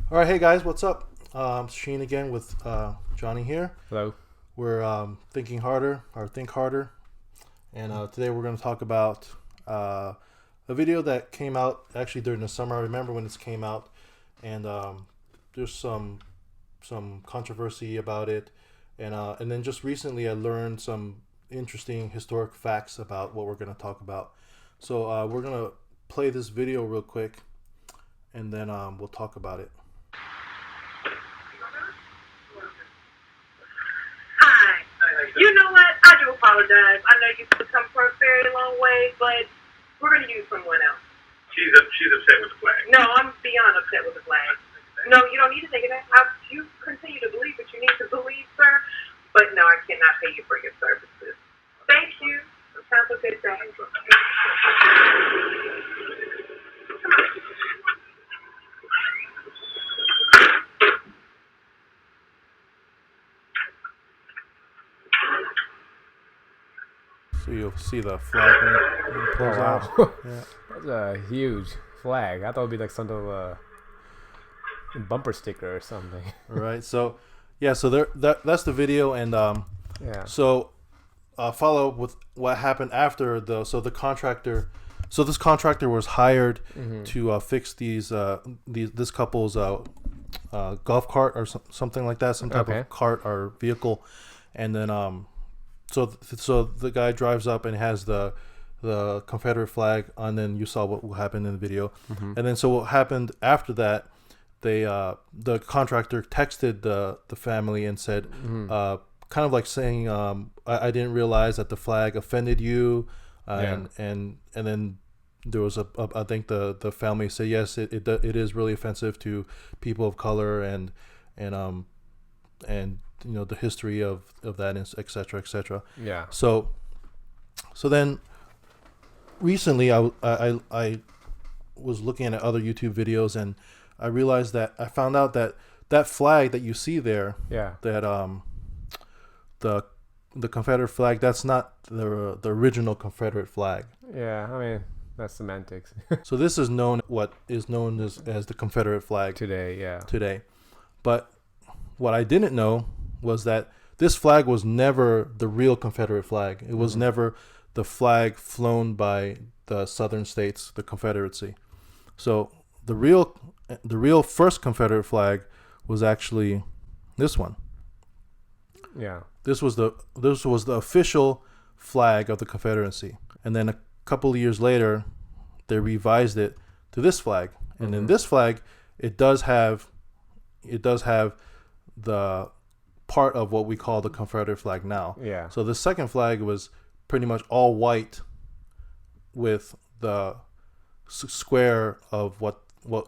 All right, hey guys, what's up? Sheen again with Johnny here. Hello. We're thinking harder, or think harder, and today we're going to talk about a video that came out actually during the summer. I remember when this came out, and there's some controversy about it, and then just recently I learned some interesting historic facts about what we're going to talk about. So we're going to play this video real quick, and then we'll talk about it. Hi. You know what? I do apologize. I know you've come from a very long way, but we're going to use someone else. She's upset with the flag. No, I'm beyond upset with the flag. No, you don't need to take it back. You continue to believe what you need to believe, sir. But no, I cannot pay you for your services. Thank you. Have a good day. Come on. So you'll see the flag when it pulls out. Yeah. That's a huge flag. I thought it would be like some sort of a bumper sticker or something. Right. So, yeah. So that's the video, and Yeah. So follow up with what happened after the contractor. So this contractor was hired to fix this couple's golf cart or something like that, some type of cart or vehicle, and then so the guy drives up and has the Confederate flag, and then you saw what happened in the video, and then so what happened after that, the contractor texted the family and said, kind of like saying, I didn't realize that the flag offended you, and then there was I think the family said yes, it is really offensive to people of color, and you know the history of that, et cetera, et cetera. Yeah. So then recently I was looking at other YouTube videos, and I realized that I found out that flag that you see there, that the Confederate flag, that's not the original Confederate flag. Yeah. I mean, that's semantics. So this is what is known as the Confederate flag Today. Yeah. today. But what I didn't know was that this flag was never the real Confederate flag. It was never the flag flown by the southern states, the Confederacy. So the real first Confederate flag was actually this one. Yeah. This was the official flag of the Confederacy. And then a couple of years later, they revised it to this flag. And in this flag, it does have the part of what we call the Confederate flag now. Yeah. So the second flag was pretty much all white with the square of what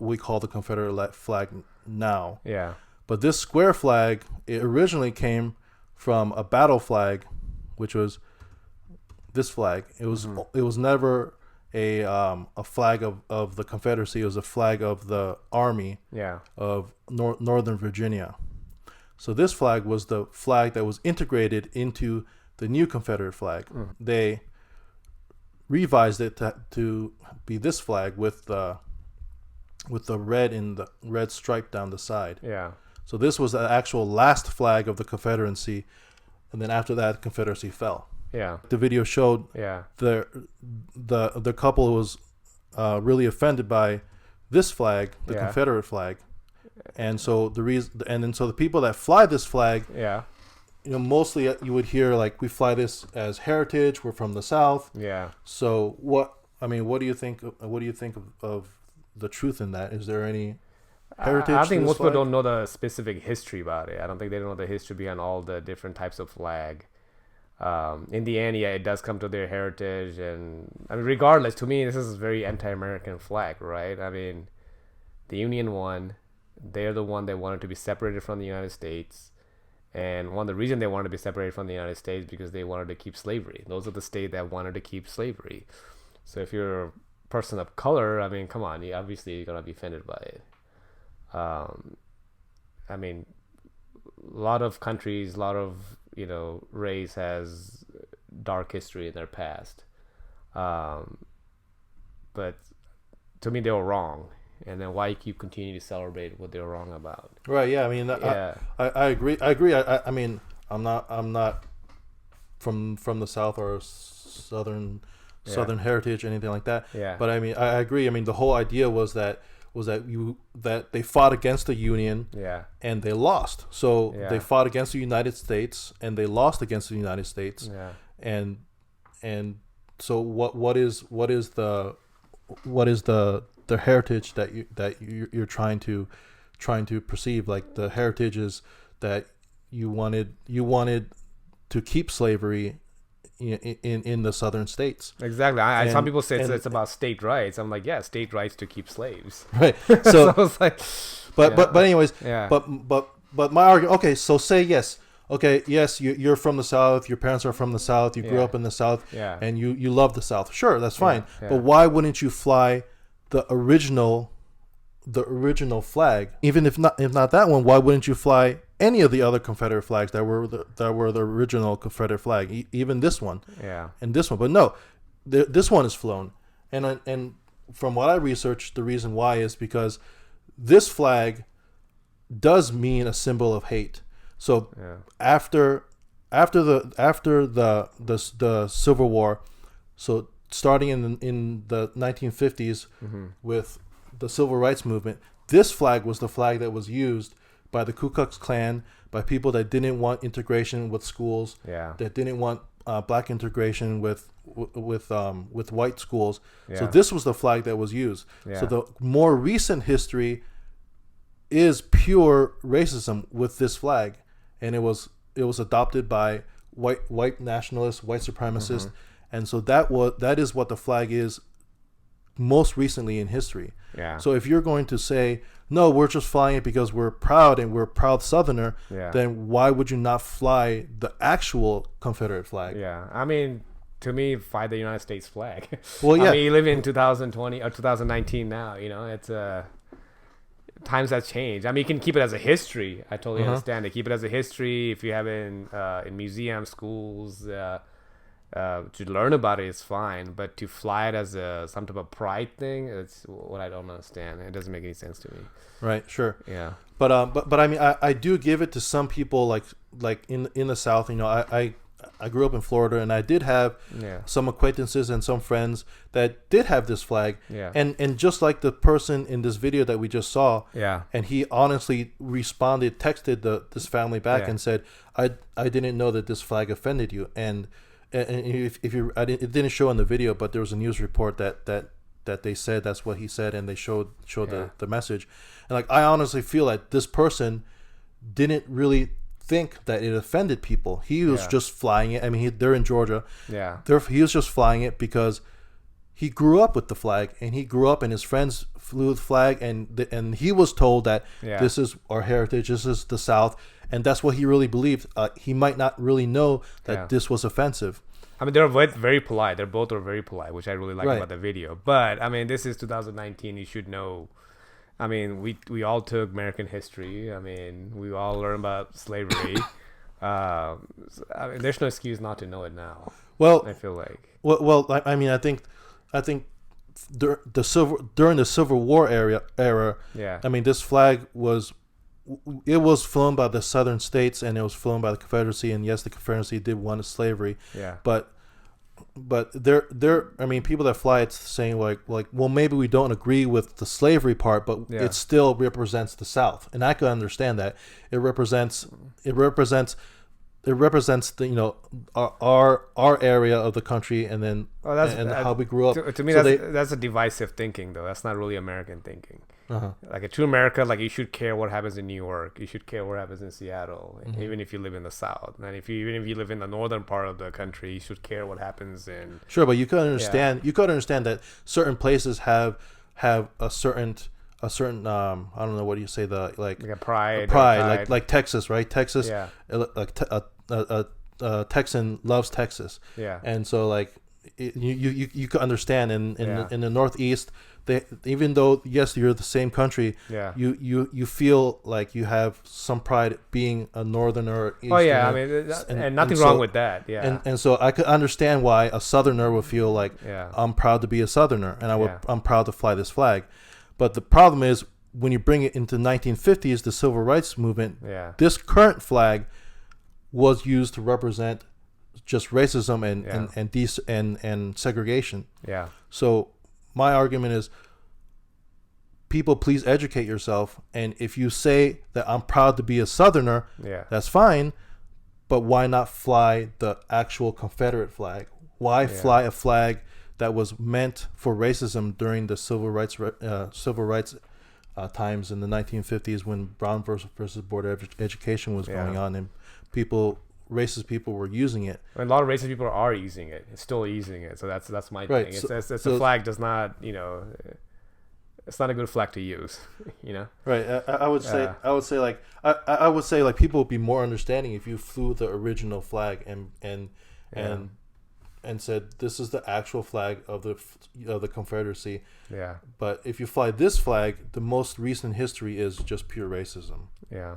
we call the Confederate flag now. Yeah. But this square flag, it originally came from a battle flag, which was this flag. It was never a flag of the Confederacy. It was a flag of the Army of Northern Virginia. So this flag was the flag that was integrated into the new Confederate flag. They revised it to be this flag with the red stripe down the side. Yeah. So this was the actual last flag of the Confederacy, and then after that, the Confederacy fell. Yeah. The video showed the couple was really offended by this flag, the Confederate flag, and so the people that fly this flag, you know, mostly you would hear like, we fly this as heritage. We're from the South. Yeah. So what do you think? What do you think of the truth in that? Is there any heritage? I think to this most flag? people don't know the specific history about it. I don't think they know the history behind all the different types of flag. In the end, it does come to their heritage, and I mean, regardless, to me, this is a very anti-American flag, right? I mean, the Union won. They're the one that wanted to be separated from the United States, and one of the reasons they wanted to be separated from the United States because they wanted to keep slavery. Those are the states that wanted to keep slavery. So if you're a person of color, I mean, come on, obviously you're gonna be offended by it. I mean, a lot of countries, a lot of race has dark history in their past, but to me they were wrong. and then why you continue to celebrate what they were wrong about. Right. Yeah. I mean, I agree. I mean, I'm not from the South or Southern heritage, anything like that. Yeah. But I mean, I agree. I mean, the whole idea was that they fought against the Union. Yeah. And they lost. So they fought against the United States and they lost against the United States. Yeah. And so what is the heritage that you're trying to perceive? Like, the heritage is that you wanted to keep slavery in the southern states. Exactly. Some people say it's about state rights. I'm like, yeah, state rights to keep slaves. Right. So, so I was like, but anyways, yeah. But my argument. Okay, so say yes. Okay, yes, you're from the South. Your parents are from the South. You grew up in the South. Yeah. And you love the South. Sure, that's fine. Yeah. But why wouldn't you fly the original flag? Even if not that one, why wouldn't you fly any of the other Confederate flags that were the original Confederate flag? Even this one. Yeah. And this one, but no, this one is flown. And from what I researched, the reason why is because this flag does mean a symbol of hate. So after the Civil War, so starting in the 1950s with the Civil Rights Movement, this flag was the flag that was used by the Ku Klux Klan, by people that didn't want integration with schools, that didn't want black integration with white schools. So this was the flag that was used. So the more recent history is pure racism with this flag, and it was adopted by white nationalists, white supremacists, and so that is what the flag is most recently in history. Yeah. So if you're going to say, no, we're just flying it because we're proud and we're a proud Southerner, then why would you not fly the actual Confederate flag? Yeah. I mean, to me, fly the United States flag. Well, yeah. I mean, you live in 2020 or 2019 now, it's times have changed. I mean, you can keep it as a history. I totally understand it. Keep it as a history. If you have it in museums, schools, to learn about it is fine. But to fly it as some type of pride thing, it's what I don't understand. It doesn't make any sense to me. Right. Sure. Yeah. But I mean, I do give it to some people like in the South. I grew up in Florida, and I did have some acquaintances and some friends that did have this flag. Yeah. And just like the person in this video that we just saw, and he honestly texted this family back and said, I didn't know that this flag offended you. And if you, it didn't show in the video, but there was a news report that they said that's what he said, and they showed the message. And like, I honestly feel like this person didn't really think that it offended people. He was just flying it. I mean, they're in Georgia. Yeah. He was just flying it because he grew up with the flag, and he grew up and his friends flew the flag, and he was told that this is our heritage, this is the South, and that's what he really believed. He might not really know that this was offensive. I mean, they're both very polite. They're both very polite, which I really like about the video. But I mean, this is 2019. You should know. I mean, we all took American history. I mean, we all learned about slavery. I mean, there's no excuse not to know it now. Well, I feel like. Well, I mean, I think during the Civil War era. Yeah. I mean, this flag was flown by the Southern states, and it was flown by the Confederacy. And yes, the Confederacy did want slavery. Yeah. But I mean, people that fly it's saying like, well, maybe we don't agree with the slavery part, but it still represents the South, and I can understand that. It represents the our area of the country, and then how we grew up. To me, that's a divisive thinking, though. That's not really American thinking. Like a true America, like you should care what happens in New York. You should care what happens in Seattle, even if you live in the South. And even if you live in the northern part of the country, you should care what happens in. Sure, but you could understand. You could understand that certain places have a certain I don't know, what do you say, like a pride. Like Texas, right? Texas, a Texan loves Texas. Yeah, and so like you could understand in the Northeast. Even though yes, you're the same country, you feel like you have some pride being a northerner. Easterner, I mean, and nothing wrong with that. Yeah, and so I could understand why a southerner would feel like I'm proud to be a southerner, and I'm proud to fly this flag. But the problem is when you bring it into the 1950s, the civil rights movement, Yeah. this current flag was used to represent just racism and segregation. Yeah. So my argument is, people, please educate yourself. And if you say that I'm proud to be a Southerner, Yeah. that's fine. But why not fly the actual Confederate flag? Why fly a flag that was meant for racism during the civil rights times in the 1950s when Brown versus Board of Education was going on, and racist people were using it. And a lot of racist people are using it. It's still using it. So that's my Right. thing. It's a flag does not, it's not a good flag to use, Right. I would say like people would be more understanding if you flew the original flag and said this is the actual flag of the Confederacy. Yeah. But if you fly this flag, the most recent history is just pure racism. Yeah.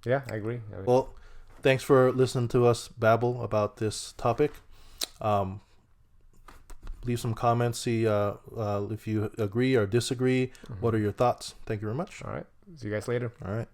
Yeah, I agree. Well, thanks for listening to us babble about this topic. Leave some comments. See if you agree or disagree. What are your thoughts? Thank you very much. All right. See you guys later. All right.